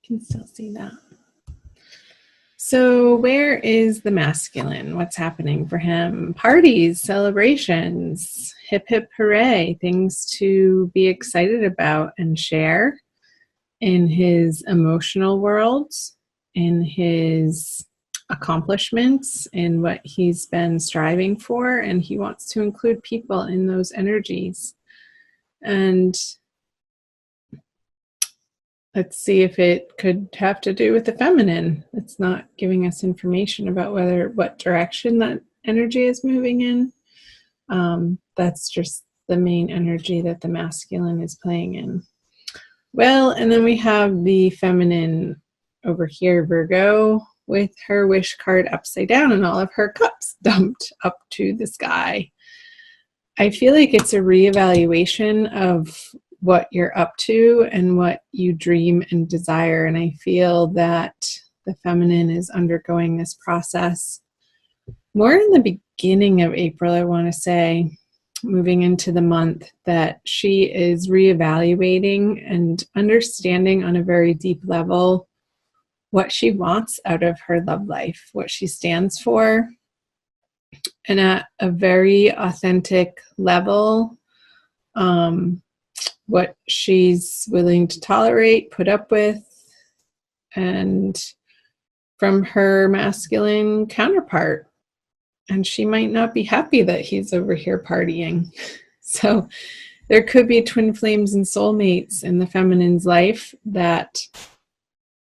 Can still see that. So where is the masculine? What's happening for him? Parties, celebrations, hip hip hooray, things to be excited about and share in his emotional world, in his accomplishments, in what he's been striving for, and he wants to include people in those energies. And let's see if it could have to do with the feminine. It's not giving us information about what direction that energy is moving in. That's just the main energy that the masculine is playing in. Well, and then we have the feminine over here, Virgo, with her wish card upside down and all of her cups dumped up to the sky. I feel like it's a reevaluation of what you're up to and what you dream and desire. And I feel that the feminine is undergoing this process more in the beginning of April, I want to say, moving into the month, that she is reevaluating and understanding on a very deep level what she wants out of her love life, what she stands for, and at a very authentic level, what she's willing to tolerate, put up with, and from her masculine counterpart. And she might not be happy that he's over here partying. So there could be twin flames and soulmates in the feminine's life that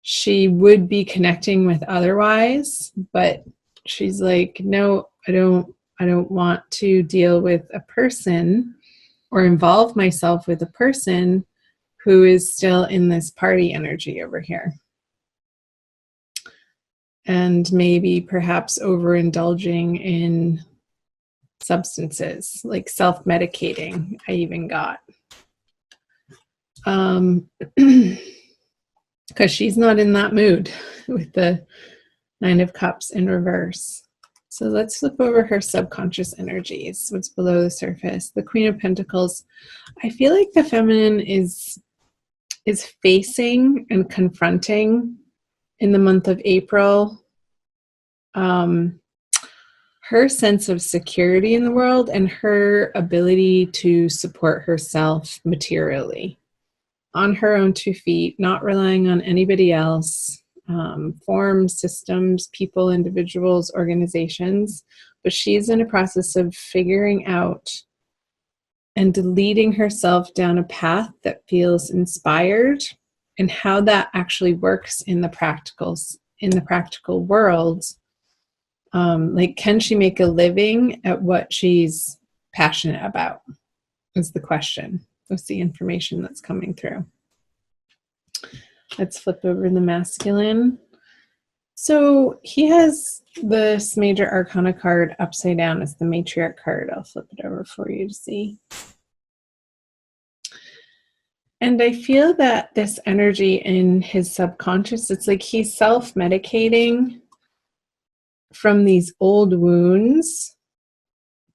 she would be connecting with otherwise, but she's like, no, I don't want to deal with a person or involve myself with a person who is still in this party energy over here. And maybe perhaps overindulging in substances, like self-medicating, I even got. Because she's not in that mood with the Nine of Cups in reverse. So let's flip over her subconscious energies, what's below the surface. The Queen of Pentacles. I feel like the feminine is facing and confronting in the month of April her sense of security in the world and her ability to support herself materially on her own 2 feet, not relying on anybody else. Forms, systems, people, individuals, organizations, but she's in a process of figuring out and leading herself down a path that feels inspired, and how that actually works in the practical world. Like, can she make a living at what she's passionate about is the question. That's the information that's coming through. Let's flip over the masculine. So he has this major arcana card upside down as the matriarch card. I'll flip it over for you to see. And I feel that this energy in his subconscious, it's like he's self-medicating from these old wounds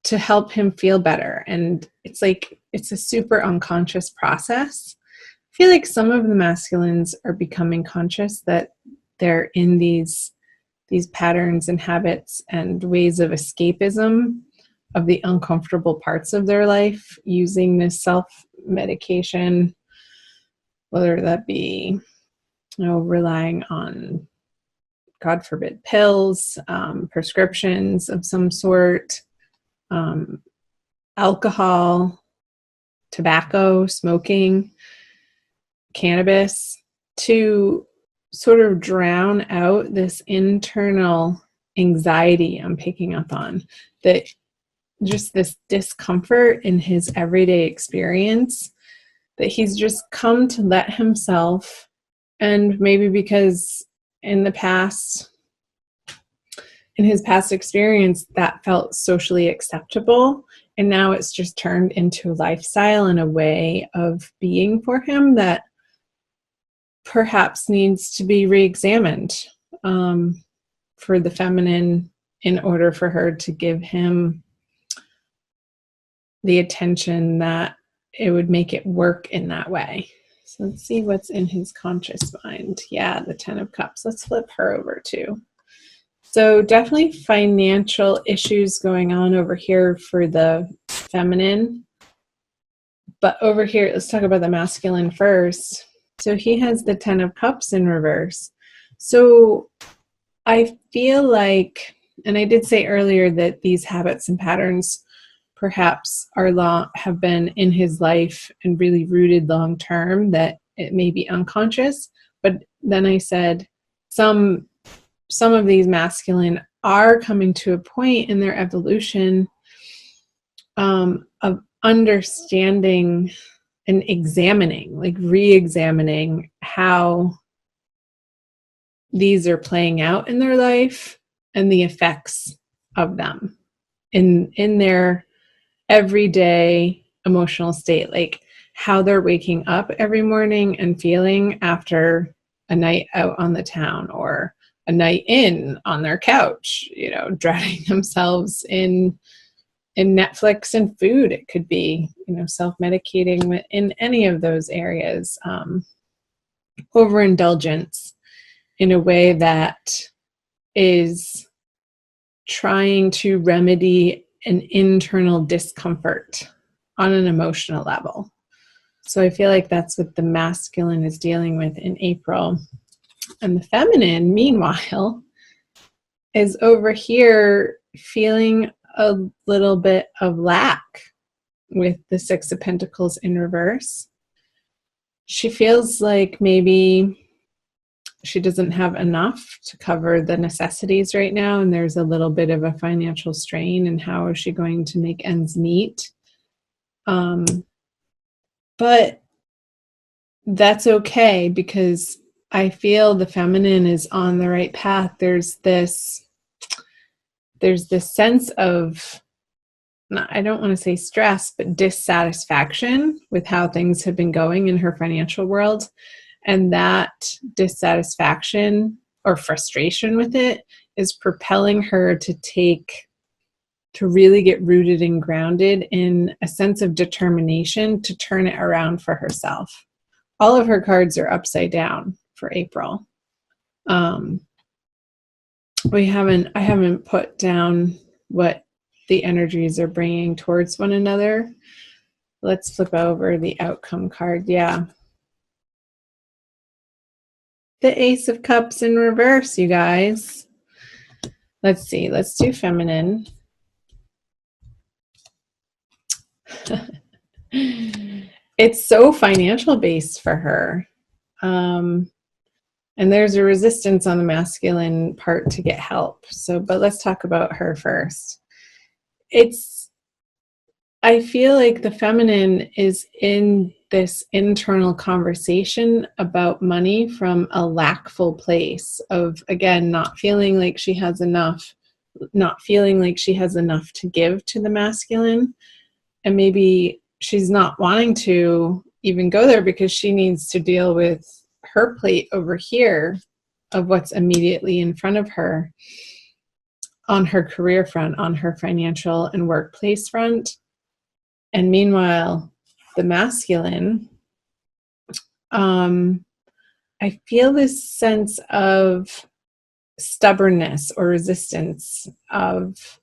to help him feel better. And it's like, it's a super unconscious process. I feel like some of the masculines are becoming conscious that they're in these patterns and habits and ways of escapism of the uncomfortable parts of their life, using this self-medication, whether that be, relying on, God forbid, pills, prescriptions of some sort, alcohol, tobacco, smoking, cannabis, to sort of drown out this internal anxiety I'm picking up on, that just this discomfort in his everyday experience that he's just come to let himself, and maybe because in his past experience that felt socially acceptable, and now it's just turned into a lifestyle and a way of being for him that perhaps needs to be re-examined for the feminine, in order for her to give him the attention that it would make it work in that way. So let's see what's in his conscious mind. Yeah, the 10 of Cups. Let's flip her over too. So definitely financial issues going on over here for the feminine. But over here, let's talk about the masculine first. So he has the 10 of Cups in reverse. So I feel like, and I did say earlier that these habits and patterns perhaps have been in his life and really rooted long term, that it may be unconscious. But then I said some of these masculine are coming to a point in their evolution of understanding and examining, like re-examining how these are playing out in their life and the effects of them in their everyday emotional state, like how they're waking up every morning and feeling after a night out on the town or a night in on their couch, drowning themselves in Netflix and food. It could be, self-medicating in any of those areas, overindulgence in a way that is trying to remedy an internal discomfort on an emotional level. So I feel like that's what the masculine is dealing with in April. And the feminine, meanwhile, is over here feeling a little bit of lack with the 6 of Pentacles in reverse. She feels like maybe she doesn't have enough to cover the necessities right now, and there's a little bit of a financial strain, and how is she going to make ends meet? But that's okay, because I feel the feminine is on the right path. There's this sense of, I don't want to say stress, but dissatisfaction with how things have been going in her financial world. And that dissatisfaction or frustration with it is propelling her to really get rooted and grounded in a sense of determination to turn it around for herself. All of her cards are upside down for April. I haven't put down what the energies are bringing towards one another. Let's flip over the outcome card. Yeah. The Ace of Cups in reverse, you guys. Let's see. Let's do feminine. It's so financial based for her. And there's a resistance on the masculine part to get help. But let's talk about her first. I feel like the feminine is in this internal conversation about money from a lackful place of, again, not feeling like she has enough to give to the masculine. And maybe she's not wanting to even go there because she needs to deal with her plate over here of what's immediately in front of her on her career front, on her financial and workplace front. And meanwhile, the masculine, I feel this sense of stubbornness or resistance of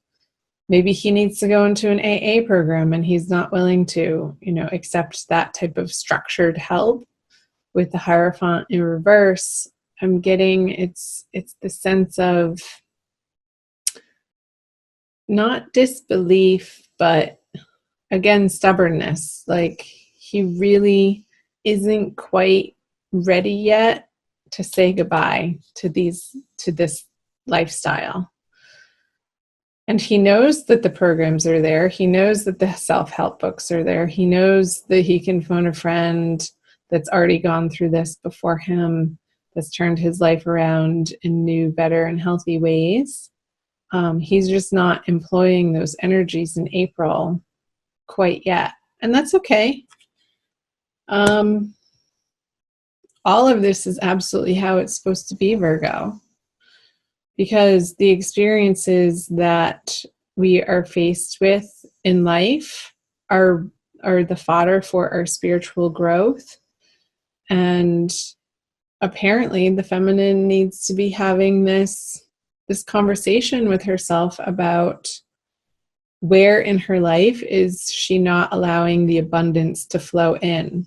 maybe he needs to go into an AA program and he's not willing to, accept that type of structured help. With the Hierophant in reverse, I'm getting it's the sense of not disbelief, but again, stubbornness. Like he really isn't quite ready yet to say goodbye to this lifestyle. And he knows that the programs are there. He knows that the self-help books are there. He knows that he can phone a friend that's already gone through this before him, that's turned his life around in new, better, and healthy ways. He's just not employing those energies in April quite yet. And that's okay. All of this is absolutely how it's supposed to be, Virgo. Because the experiences that we are faced with in life are the fodder for our spiritual growth. And apparently the feminine needs to be having this conversation with herself about where in her life is she not allowing the abundance to flow in,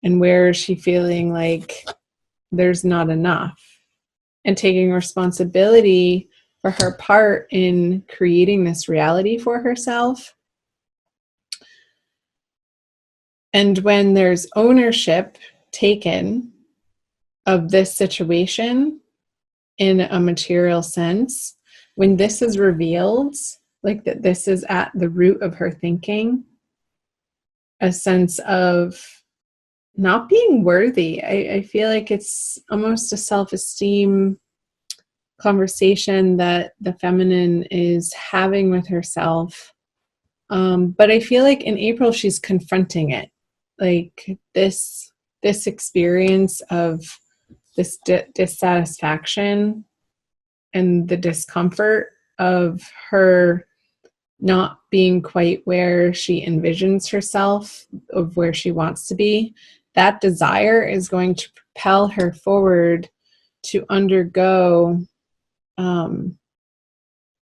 and where is she feeling like there's not enough, and taking responsibility for her part in creating this reality for herself. And when there's ownership taken of this situation in a material sense, when this is revealed, like that this is at the root of her thinking, a sense of not being worthy. I feel like it's almost a self-esteem conversation that the feminine is having with herself. But I feel like in April, she's confronting it. Like this experience of this dissatisfaction and the discomfort of her not being quite where she envisions herself, of where she wants to be, that desire is going to propel her forward to undergo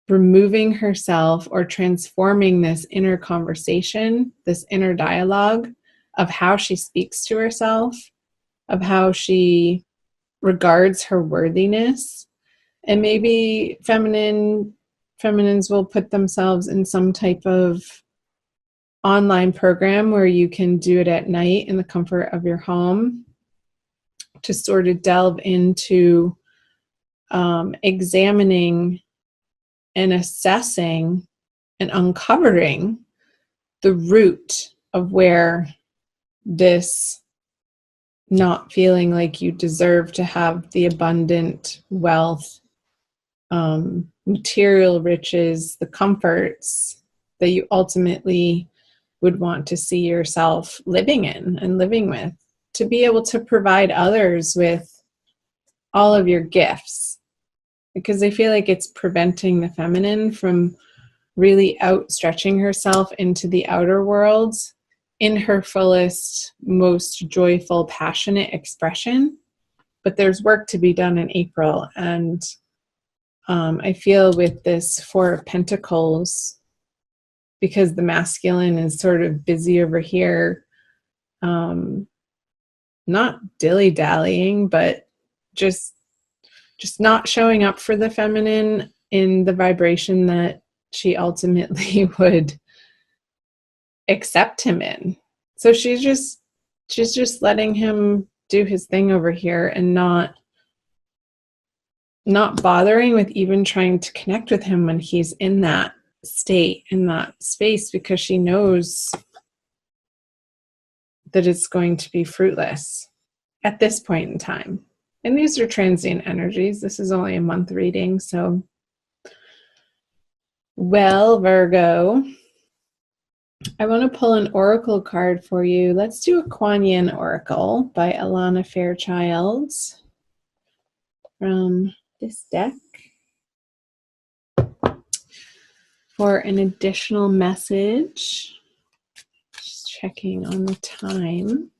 removing herself or transforming this inner conversation, this inner dialogue of how she speaks to herself, of how she regards her worthiness. And maybe feminines will put themselves in some type of online program where you can do it at night in the comfort of your home to sort of delve into examining and assessing and uncovering the root of where this not feeling like you deserve to have the abundant wealth, material riches, the comforts that you ultimately would want to see yourself living in and living with, to be able to provide others with all of your gifts. Because I feel like it's preventing the feminine from really outstretching herself into the outer world in her fullest, most joyful, passionate expression. But there's work to be done in April. And I feel with this Four of Pentacles, because the masculine is sort of busy over here, not dilly-dallying, but just not showing up for the feminine in the vibration that she ultimately would accept him in. So she's just letting him do his thing over here and not bothering with even trying to connect with him when he's in that state, in that space, because she knows that it's going to be fruitless at this point in time. And these are transient energies. This is only a month reading. So, well, Virgo, I want to pull an oracle card for you. Let's do a Kuan Yin oracle by Alana Fairchild from this deck for an additional message. Just checking on the time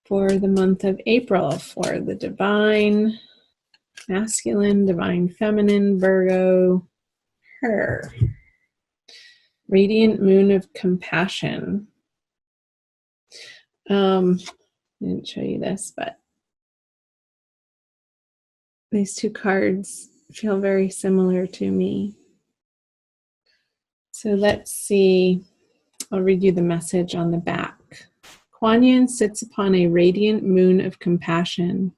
for the month of April for the divine masculine, divine feminine, Virgo, her. Radiant moon of compassion. I didn't show you this, but these two cards feel very similar to me. So let's see. I'll read you the message on the back. Kuan Yin sits upon a radiant moon of compassion,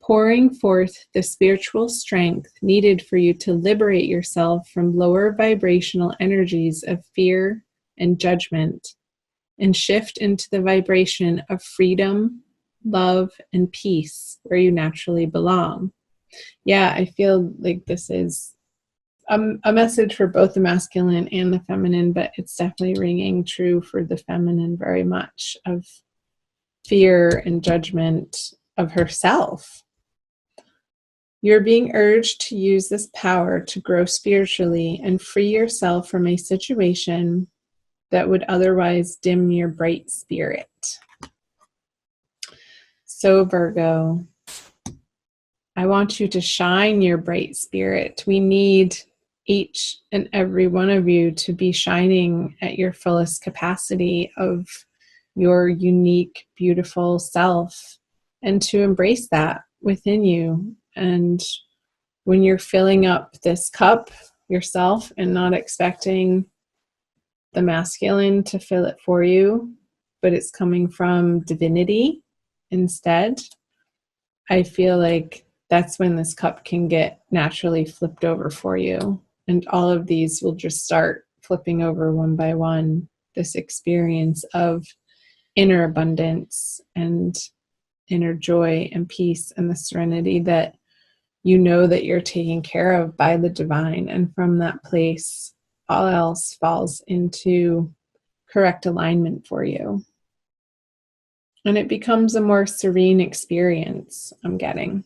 pouring forth the spiritual strength needed for you to liberate yourself from lower vibrational energies of fear and judgment and shift into the vibration of freedom, love, and peace where you naturally belong. Yeah, I feel like this is a message for both the masculine and the feminine, but it's definitely ringing true for the feminine very much, of fear and judgment of herself. You're being urged to use this power to grow spiritually and free yourself from a situation that would otherwise dim your bright spirit. So, Virgo, I want you to shine your bright spirit. We need each and every one of you to be shining at your fullest capacity of your unique, beautiful self, and to embrace that within you. And when you're filling up this cup yourself and not expecting the masculine to fill it for you, but it's coming from divinity instead, I feel like that's when this cup can get naturally flipped over for you. And all of these will just start flipping over one by one. This experience of inner abundance and inner joy and peace and the serenity that you know that you're taken care of by the divine. And from that place, all else falls into correct alignment for you. And it becomes a more serene experience, I'm getting.